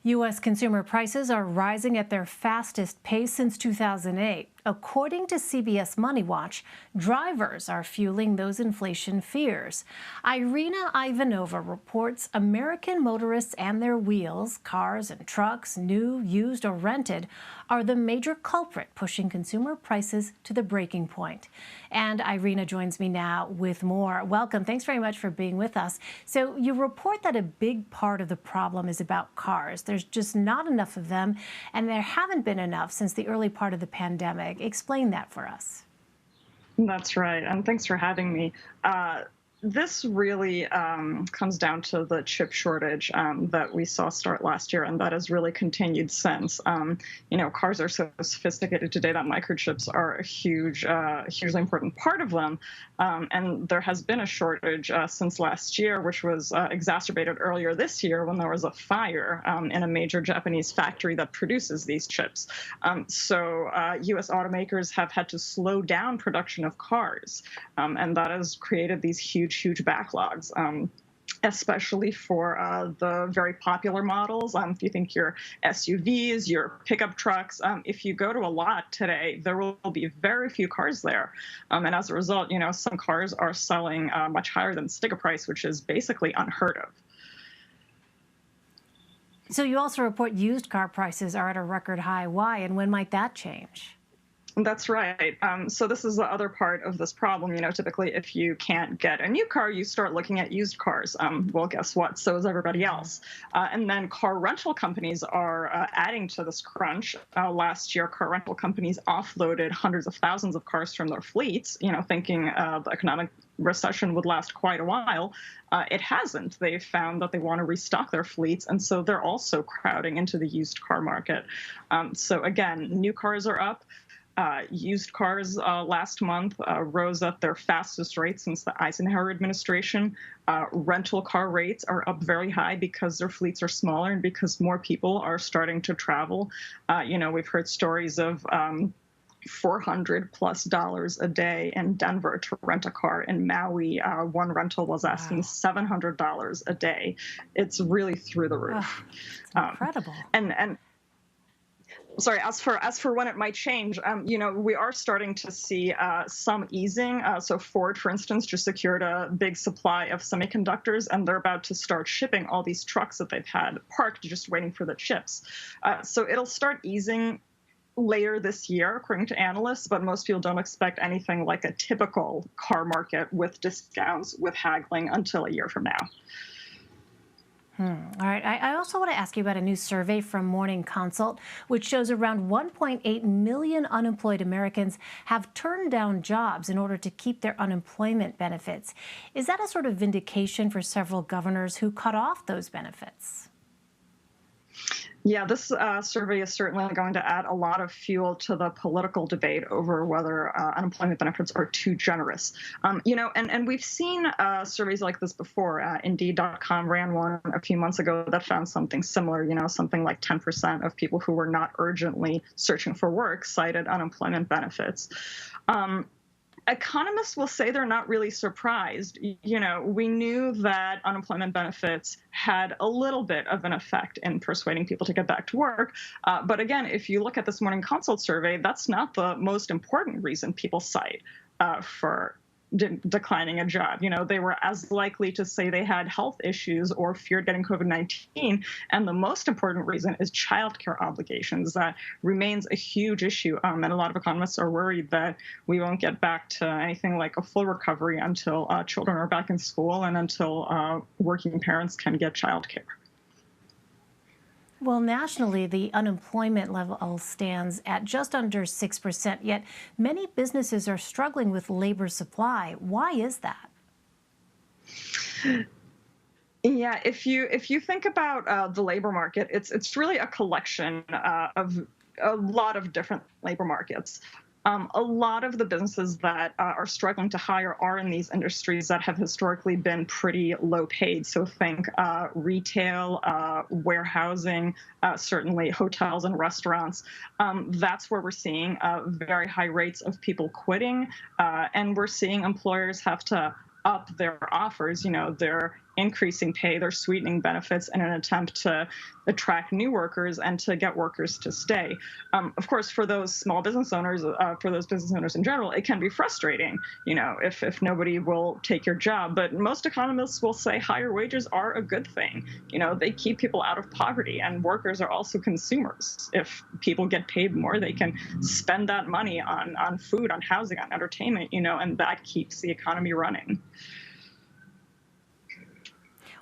U.S. consumer prices are rising at their fastest pace since 2008. According to CBS MoneyWatch, drivers are fueling those inflation fears. Irina Ivanova reports American motorists and their wheels, cars and trucks, new, used, or rented, are the major culprit pushing consumer prices to the breaking point. And Irina joins me now with more. Welcome. Thanks very much for being with us. So you report that a big part of the problem is about cars. There's just not enough of them, and there haven't been enough since the early part of the pandemic. Explain that for us. That's right, and thanks for having me. This really comes down to the chip shortage that we saw start last year, and that has really continued since. Cars are so sophisticated today that microchips are a hugely important part of them. And there has been a shortage since last year, which was exacerbated earlier this year when there was a fire in a major Japanese factory that produces these chips. So U.S. automakers have had to slow down production of cars, and that has created these huge backlogs, especially for the very popular models. If you think your SUVs, your pickup trucks, if you go to a lot today, there will be very few cars there. And as a result, some cars are selling much higher than sticker price, which is basically unheard of. So you also report used car prices are at a record high. Why, and when might that change? That's right. So this is the other part of this problem. Typically, if you can't get a new car, you start looking at used cars. Well, guess what? So is everybody else. And then car rental companies are adding to this crunch. Last year, car rental companies offloaded hundreds of thousands of cars from their fleets, thinking the economic recession would last quite a while. It hasn't. They've found that they want to restock their fleets, and so they're also crowding into the used car market. So again, new cars are up. Used cars last month rose at their fastest rate since the Eisenhower administration. Rental car rates are up very high because their fleets are smaller and because more people are starting to travel. We've heard stories of $400+ a day in Denver to rent a car. In Maui, one rental was asking $700 a day. It's really through the roof. Oh, incredible. Sorry, as for when it might change, we are starting to see some easing. So Ford, for instance, just secured a big supply of semiconductors, and they're about to start shipping all these trucks that they've had parked just waiting for the chips. So it'll start easing later this year, according to analysts, but most people don't expect anything like a typical car market with discounts, with haggling until a year from now. All right. I also want to ask you about a new survey from Morning Consult, which shows around 1.8 million unemployed Americans have turned down jobs in order to keep their unemployment benefits. Is that a sort of vindication for several governors who cut off those benefits? Yeah, this survey is certainly going to add a lot of fuel to the political debate over whether unemployment benefits are too generous. And we've seen surveys like this before. Indeed.com ran one a few months ago that found something similar. Something like 10% of people who were not urgently searching for work cited unemployment benefits. Economists will say they're not really surprised. We knew that unemployment benefits had a little bit of an effect in persuading people to get back to work. But again, if you look at this Morning Consult survey, that's not the most important reason people cite for declining a job. They were as likely to say they had health issues or feared getting COVID-19. And the most important reason is childcare obligations. That remains a huge issue. And a lot of economists are worried that we won't get back to anything like a full recovery until children are back in school and until working parents can get childcare. Well, nationally, the unemployment level stands at just under 6%, yet many businesses are struggling with labor supply. Why is that? Yeah, if you think about the labor market, it's really a collection of a lot of different labor markets. A lot of the businesses that are struggling to hire are in these industries that have historically been pretty low paid. So think retail, warehousing, certainly hotels and restaurants. That's where we're seeing very high rates of people quitting. And we're seeing employers have to up their offers. They're increasing pay, they're sweetening benefits in an attempt to attract new workers and to get workers to stay. Of course, for those small business owners, for those business owners in general, it can be frustrating, if nobody will take your job. But most economists will say higher wages are a good thing. They keep people out of poverty, and workers are also consumers. If people get paid more, they can spend that money on food, on housing, on entertainment, and that keeps the economy running.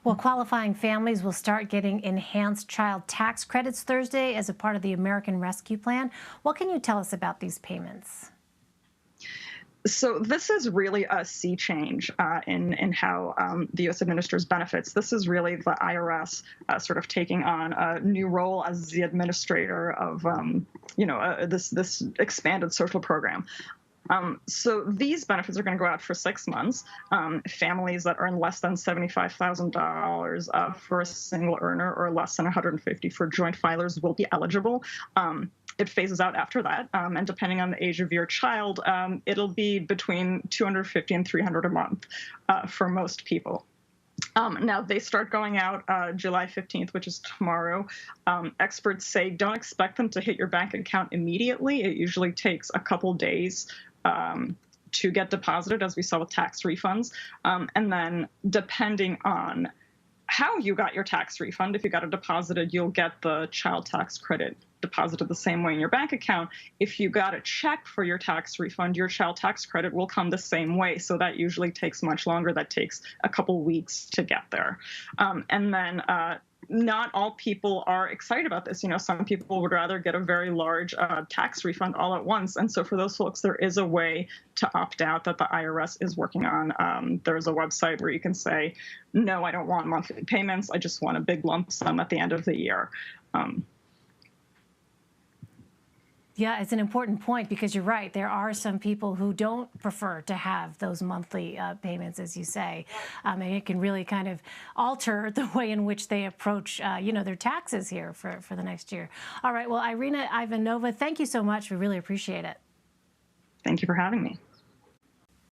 Well, qualifying families will start getting enhanced child tax credits Thursday as a part of the American Rescue Plan. What can you tell us about these payments? So this is really a sea change in how the U.S. administers benefits. This is really the IRS sort of taking on a new role as the administrator of this expanded social program. So these benefits are going to go out for 6 months. Families that earn less than $75,000 for a single earner or less than $150,000 for joint filers will be eligible. It phases out after that, and depending on the age of your child, it'll be between $250 and $300 a month for most people. Now, they start going out July 15th, which is tomorrow. Experts say don't expect them to hit your bank account immediately. It usually takes a couple days to get deposited, as we saw with tax refunds. And then depending on how you got your tax refund, if you got it deposited, you'll get the child tax credit deposited the same way in your bank account. If you got a check for your tax refund, your child tax credit will come the same way. So that usually takes much longer. That takes a couple weeks to get there. And then not all people are excited about this. Some people would rather get a very large tax refund all at once. And so for those folks, there is a way to opt out that the IRS is working on. There's a website where you can say, no, I don't want monthly payments. I just want a big lump sum at the end of the year. Yeah, it's an important point because you're right. There are some people who don't prefer to have those monthly payments, as you say. And it can really kind of alter the way in which they approach, their taxes here for the next year. All right. Well, Irina Ivanova, thank you so much. We really appreciate it. Thank you for having me.